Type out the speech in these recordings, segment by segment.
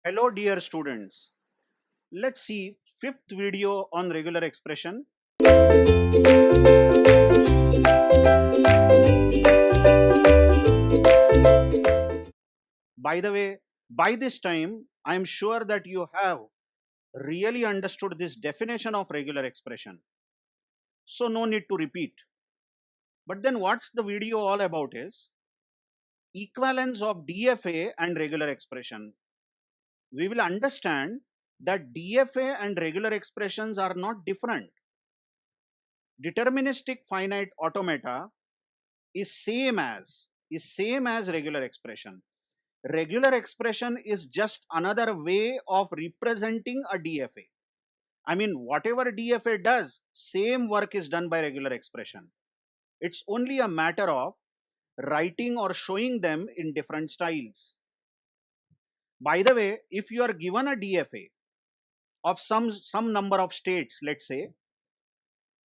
Hello dear students. Let's see fifth video on regular expression. By the way, by this time I am sure that you have really understood this definition of regular expression. So no need to repeat. But then what's the video all about is equivalence of DFA and regular expression. We will understand that DFA and regular expressions are not different. Deterministic finite automata is same as regular expression. Regular expression is just another way of representing a DFA. I mean, whatever DFA does, same work is done by regular expression. It's only a matter of writing or showing them in different styles. By the way, if you are given a DFA of some number of states, let's say,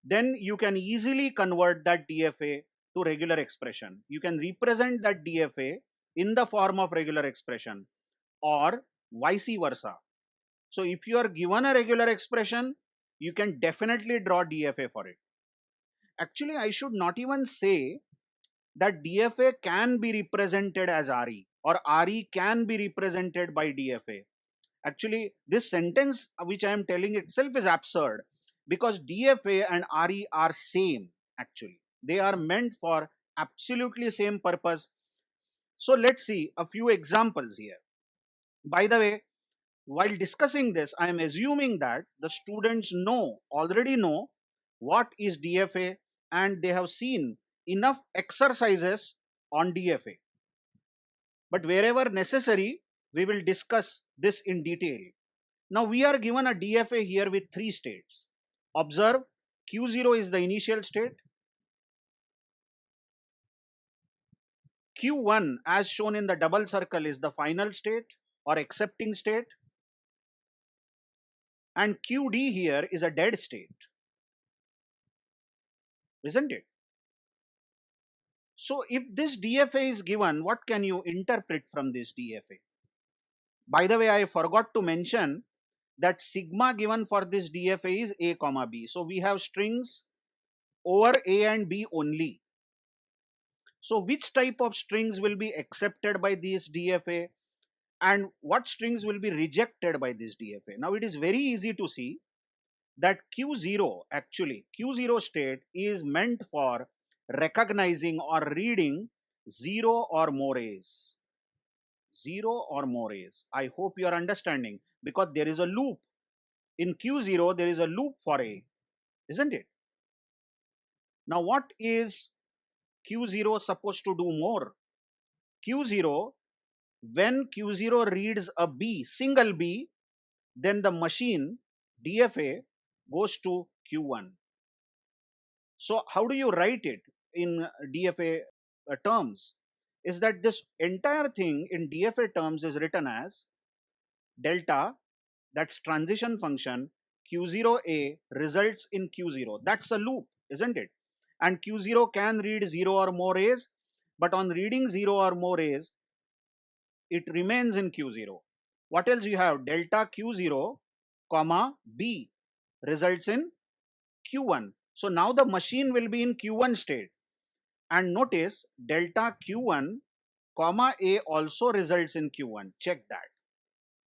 then you can easily convert that DFA to regular expression. You can represent that DFA in the form of regular expression or vice versa. So if you are given a regular expression, you can definitely draw DFA for it. Actually, I should not even say that DFA can be represented as RE or RE can be represented by DFA. Actually, this sentence which I am telling itself is absurd because DFA and RE are same actually. They are meant for absolutely same purpose. So let's see a few examples here. By the way, while discussing this, I am assuming that the students already know what is DFA and they have seen enough exercises on DFA. But wherever necessary, we will discuss this in detail. Now we are given a DFA here with three states. Observe, Q0 is the initial state, Q1 as shown in the double circle is the final state or accepting state, and QD here is a dead state, isn't it? So if this DFA is given, what can you interpret from this DFA? By the way, I forgot to mention that sigma given for this DFA is A comma B. So we have strings over A and B only. So which type of strings will be accepted by this DFA and what strings will be rejected by this DFA? Now it is very easy to see that Q0 state is meant for recognizing or reading 0 or more A's. 0 or more A's. I hope you are understanding because there is a loop. In Q0, there is a loop for A, isn't it? Now, what is Q0 supposed to do more? Q0, when Q0 reads a B, single B, then the machine DFA goes to Q1. So, how do you write it in DFA terms? Is that this entire thing in DFA terms is written as delta, that's transition function, Q0A results in Q0. That's a loop, isn't it? And Q0 can read 0 or more A's, but on reading 0 or more A's, it remains in Q0. What else you have? Delta Q0, comma B results in Q1. So now the machine will be in Q1 state. And notice delta Q1, comma A also results in Q1. Check that.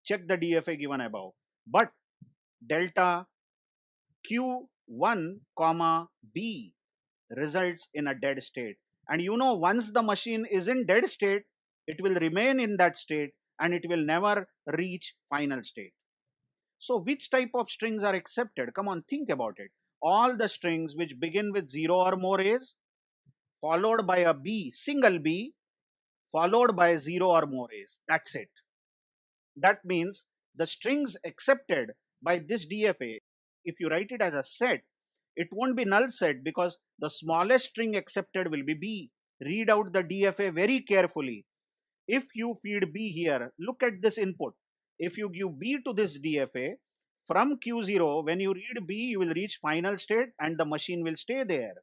Check the DFA given above. But delta Q1 comma B results in a dead state. And once the machine is in dead state, it will remain in that state and it will never reach final state. So which type of strings are accepted? Come on, think about it. All the strings which begin with 0 or more A's, followed by a B, single B, followed by 0 or more A's. That's it. That means the strings accepted by this DFA, if you write it as a set, it won't be null set because the smallest string accepted will be B. Read out the DFA very carefully. If you feed B here, look at this input. If you give B to this DFA, from Q0, when you read B, you will reach final state and the machine will stay there.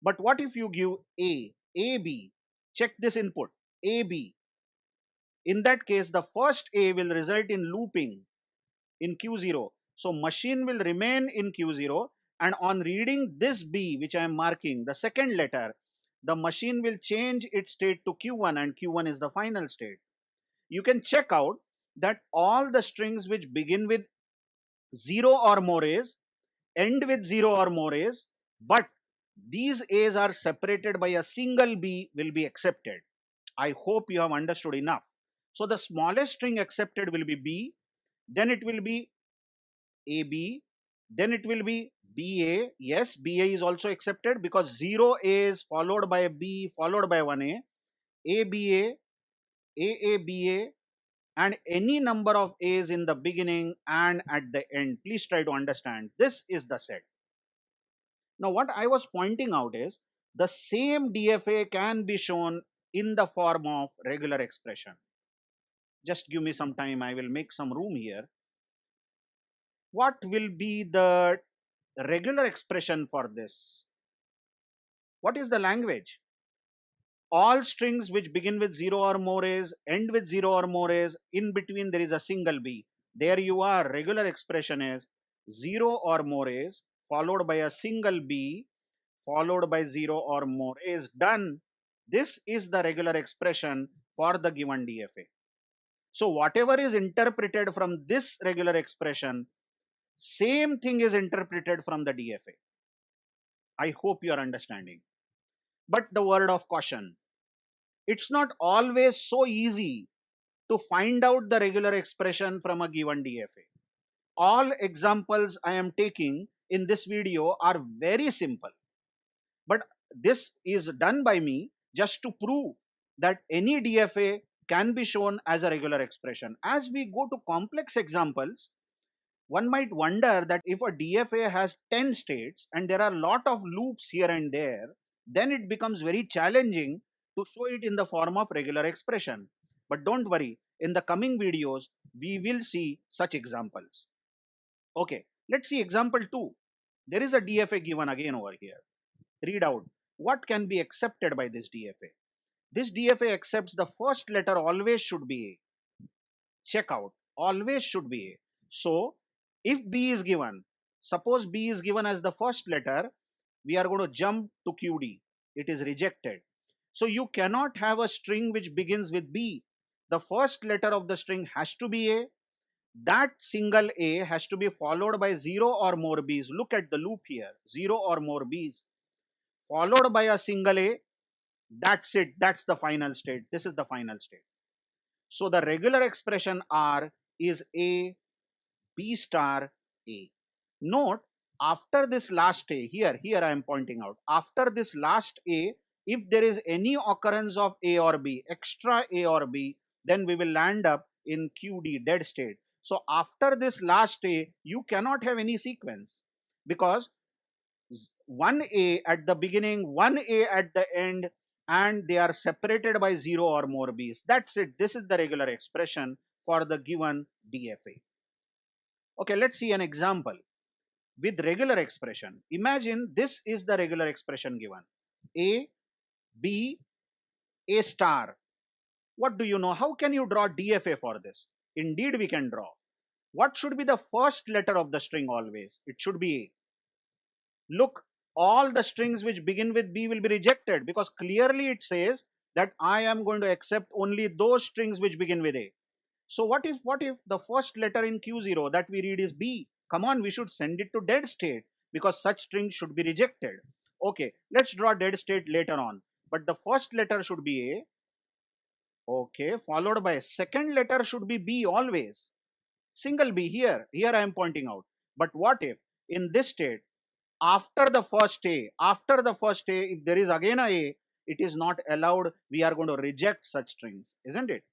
But what if you give A, AB? Check this input, AB. In that case, the first A will result in looping in Q0. So machine will remain in Q0, and on reading this B, which I am marking, the second letter, the machine will change its state to Q1, and Q1 is the final state. You can check out that all the strings which begin with 0 or more A's, end with 0 or more A's, but these A's are separated by a single B will be accepted. I hope you have understood enough. So the smallest string accepted will be B, then it will be AB, then it will be BA. Yes, BA is also accepted because 0 A is followed by B followed by 1A, ABA, AABA, and any number of A's in the beginning and at the end. Please try to understand. This is the set. Now, what I was pointing out is the same DFA can be shown in the form of regular expression. Just give me some time. I will make some room here. What will be the regular expression for this? What is the language? All strings which begin with 0 or more A's, end with 0 or more A's, in between there is a single B. There you are. Regular expression is 0 or more A's followed by a single B followed by 0 or more A's. Done. This is the regular expression for the given DFA. So whatever is interpreted from this regular expression, same thing is interpreted from the DFA. I hope you are understanding. But the word of caution, it's not always so easy to find out the regular expression from a given DFA. All examples I am taking in this video are very simple, but this is done by me just to prove that any DFA can be shown as a regular expression. As we go to complex examples, one might wonder that if a DFA has 10 states and there are a lot of loops here and there, then it becomes very challenging to show it in the form of regular expression. But don't worry, in the coming videos, we will see such examples. Okay, let's see example 2. There is a DFA given again over here. Read out what can be accepted by this DFA. This DFA accepts the first letter always should be A. Check out, always should be A. So if B is given, suppose B is given as the first letter, we are going to jump to QD. It is rejected. So you cannot have a string which begins with B. The first letter of the string has to be A. That single A has to be followed by 0 or more B's. Look at the loop here, 0 or more B's followed by a single A. That's it. That's the final state. This is the final state. So the regular expression R is A, B star, A. Note, after this last A, here I am pointing out, after this last A, if there is any occurrence of A or B, extra A or B, then we will land up in QD, dead state. So after this last A, you cannot have any sequence because 1A at the beginning, 1A at the end, and they are separated by 0 or more B's. That's it. This is the regular expression for the given DFA. Okay, let's see an example with regular expression. Imagine this is the regular expression given. A, B, A star. What do you know? How can you draw DFA for this? Indeed, we can draw. What should be the first letter of the string always? It should be A. Look, all the strings which begin with B will be rejected because clearly it says that I am going to accept only those strings which begin with A. So what if the first letter in Q0 that we read is B? Come on, we should send it to dead state because such strings should be rejected. Okay, let's draw dead state later on. But the first letter should be A. Okay, followed by second letter should be B always. Single B here. Here I am pointing out. But what if in this state after the first A, if there is again a, it is not allowed. We are going to reject such strings, isn't it?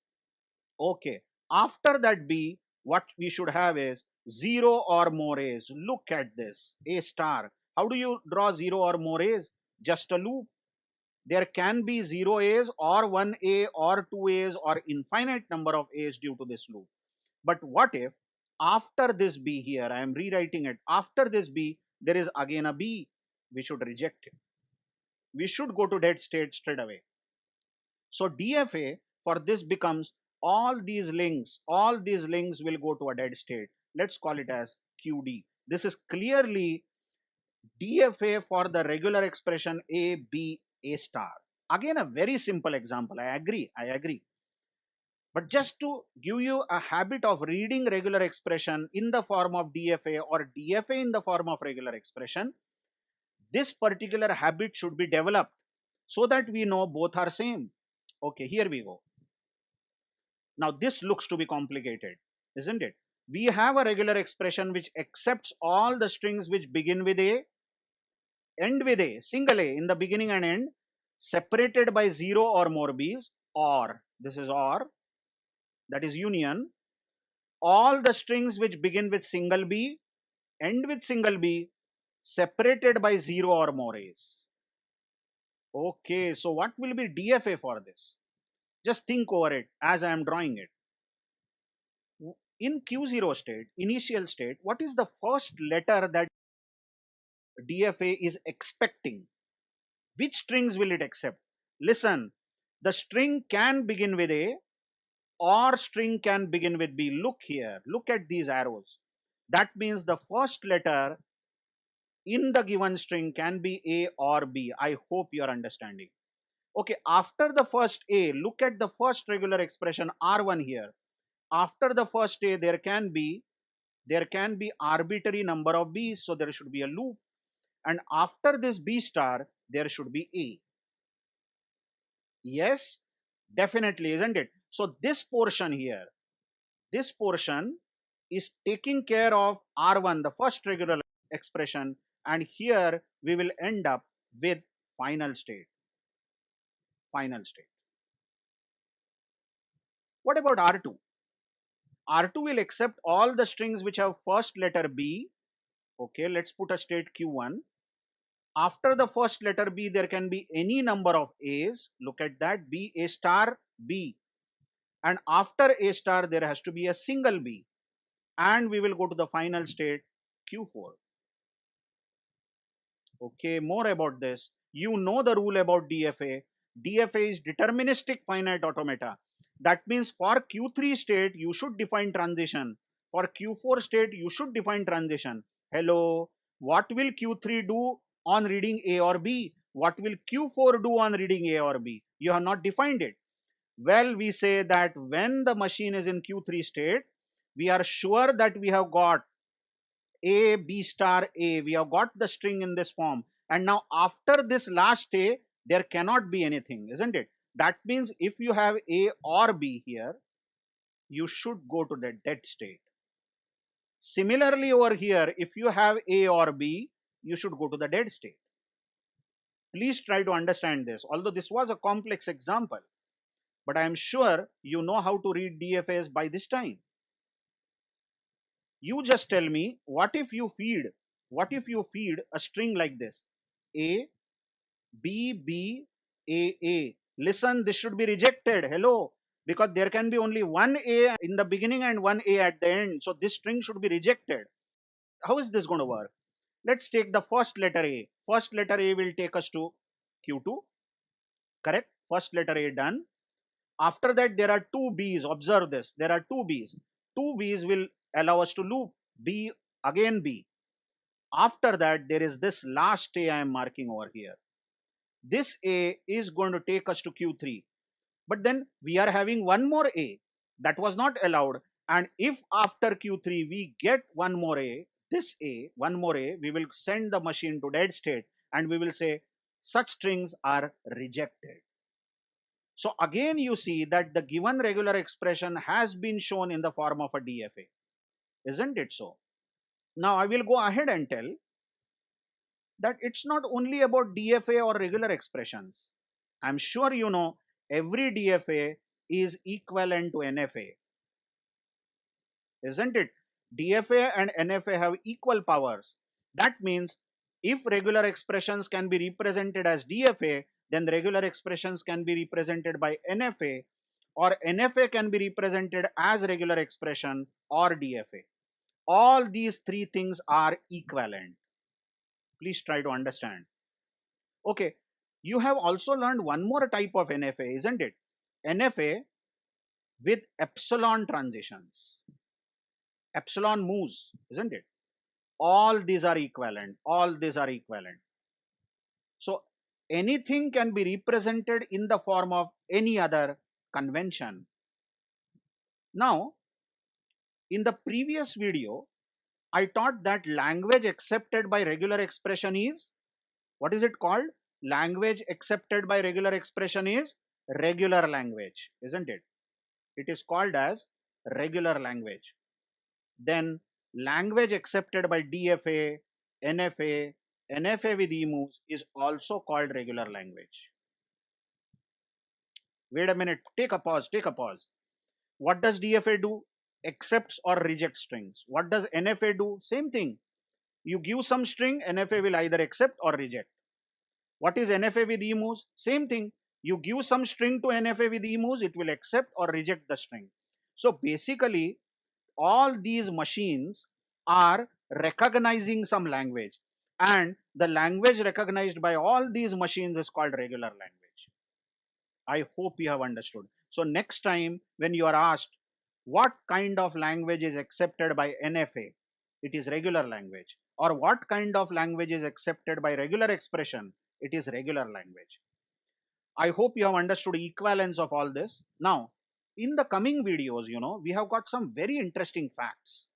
Okay. After that B, what we should have is 0 or more A's. Look at this, A star. How do you draw 0 or more A's? Just a loop. There can be 0 A's or 1 A or 2 A's or infinite number of A's due to this loop. But what if after this B here, I am rewriting it, after this B, there is again a B, we should reject it. We should go to dead state straight away. So DFA for this becomes all these links will go to a dead state. Let's call it as QD. This is clearly DFA for the regular expression A, B, A star. Again, a very simple example. I agree. But just to give you a habit of reading regular expression in the form of DFA or DFA in the form of regular expression, this particular habit should be developed so that we know both are same. Okay, here we go. Now this looks to be complicated, isn't it? We have a regular expression which accepts all the strings which begin with A, end with A, single A in the beginning and end, separated by 0 or more B's, or, this is or, that is union, all the strings which begin with single B, end with single B, separated by 0 or more A's. Okay, so what will be DFA for this? Just think over it as I am drawing it. In Q0 state, initial state, what is the first letter that DFA is expecting? Which strings will it accept? Listen, the string can begin with A or string can begin with B. Look here, look at these arrows. That means the first letter in the given string can be A or B. I hope you are understanding. Okay, after the first A, look at the first regular expression R1 here. After the first A, there can be arbitrary number of B's, so there should be a loop. And after this B star, there should be A. Yes, definitely, isn't it? So this portion here, this portion is taking care of R1, the first regular expression, and here we will end up with final state. Final state. What about R2? R2 will accept all the strings which have first letter B. Okay, let's put a state Q1. After the first letter B, there can be any number of A's. Look at that, B, A star, B. And after A star, there has to be a single B. And we will go to the final state, Q4. Okay, more about this. You know the rule about DFA. DFA is deterministic finite automata. That means for Q3 state, you should define transition. For Q4 state, you should define transition. Hello, what will Q3 do on reading A or B? What will Q4 do on reading A or B? You have not defined it. Well, we say that when the machine is in Q3 state, we are sure that we have got A, B star, A. We have got the string in this form. And now after this last A, there cannot be anything, isn't it? That means if you have A or B here, you should go to the dead state. Similarly over here, if you have A or B, you should go to the dead state. Please try to understand this. Although this was a complex example, but I am sure you know how to read DFAs by this time. You just tell me, what if you feed a string like this? A, B, B, A. Listen, this should be rejected. Hello. Because there can be only one A in the beginning and one A at the end. So this string should be rejected. How is this going to work? Let's take the first letter A. First letter A will take us to Q2. Correct? First letter A done. After that, there are two B's. Observe this. There are two B's. Two B's will allow us to loop. B, again B. After that, there is this last A I am marking over here. This A is going to take us to Q3. But then we are having one more A that was not allowed. And if after Q3 we get one more A, this A, one more A, we will send the machine to dead state and we will say such strings are rejected. So again, you see that the given regular expression has been shown in the form of a DFA. Isn't it so? Now I will go ahead and tell that it's not only about DFA or regular expressions. I'm sure you know every DFA is equivalent to NFA, isn't it? DFA and NFA have equal powers. That means if regular expressions can be represented as DFA, then the regular expressions can be represented by NFA, or NFA can be represented as regular expression or DFA. All these three things are equivalent. Please try to understand. Okay, you have also learned one more type of NFA, isn't it? NFA with epsilon transitions. Epsilon moves, isn't it? All these are equivalent. All these are equivalent. So anything can be represented in the form of any other convention. Now, in the previous video, I taught that language accepted by regular expression is, what is it called? Language accepted by regular expression is regular language, isn't it? It is called as regular language. Then language accepted by DFA, NFA, NFA with emus is also called regular language. Wait a minute, take a pause, take a pause. What does DFA do? Accepts or rejects strings. What does NFA do? Same thing. You give some string, NFA will either accept or reject. What is NFA with emus? Same thing. You give some string to NFA with emus, it will accept or reject the string. So basically, all these machines are recognizing some language, and the language recognized by all these machines is called regular language. I hope you have understood. So next time when you are asked what kind of language is accepted by NFA, it is regular language. Or what kind of language is accepted by regular expression, it is regular language. I hope you have understood equivalence of all this. Now, in the coming videos, we have got some very interesting facts.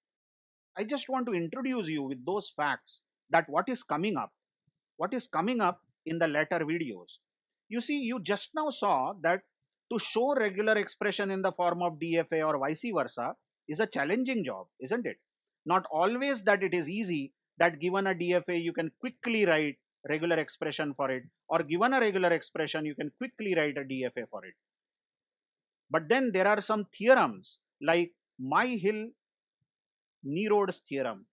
I just want to introduce you with those facts, that what is coming up in the later videos. You see, you just now saw that to show regular expression in the form of DFA or vice versa is a challenging job, isn't it? Not always that it is easy, that given a DFA you can quickly write regular expression for it, or given a regular expression you can quickly write a DFA for it. But then there are some theorems like Myhill-Nerod's theorem,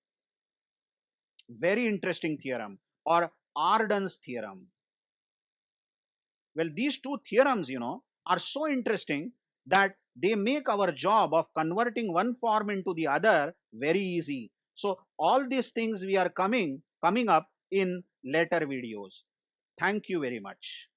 very interesting theorem, or Arden's theorem. Well, these two theorems, are so interesting that they make our job of converting one form into the other very easy. So all these things we are coming up in later videos. Thank you very much.